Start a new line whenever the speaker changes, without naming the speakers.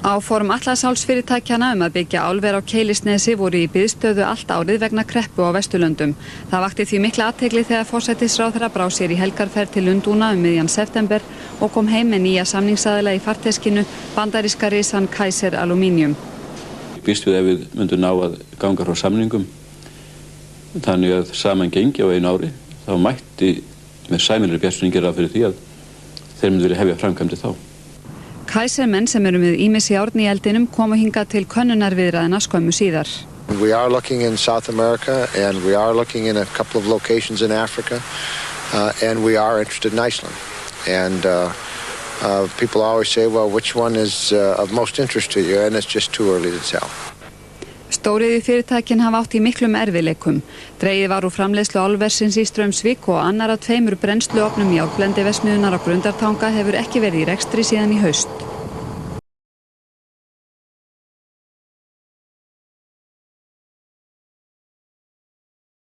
Áform Atlantshálsfyrirtækjanna að byggja álver á Keilisnesi voru í biðstöðu allt árið vegna kreppu á Vesturlöndum. Það vakti því mikla athygli þegar forsætisráðherra brá sér í helgarferð til Lundúna miðjan september og kom heim með nýja samningsaðila í farteskinu, bandaríska risann Kaiser Aluminium.
Býst við ef við myndum ná að ganga frá samningum, þannig að saman gengi á einu ári, þá mætti með sæmilegri bjartsýni gera fyrir því að þeir myndu vilja hefja framkvæmdir þá.
Kaisermenn sem eru með ýmis járn í eldinum komu hingað til könnunarviðræðna skömmu síðar.
We are looking in South America and we are looking in a couple of locations in Africa and we are interested in Iceland. And people always say, well, which one is of most interest to you? And it's just too early to tell.
Stóriðjufyrirtækin hafa átt í miklum erfiðleikum. Dregið var úr framleiðslu álversins í Straumsvík og annar af 2 brennsluofnum járnblendiverksmiðjunnar á Grundartanga hefur ekki verið í rekstri síðan í haust.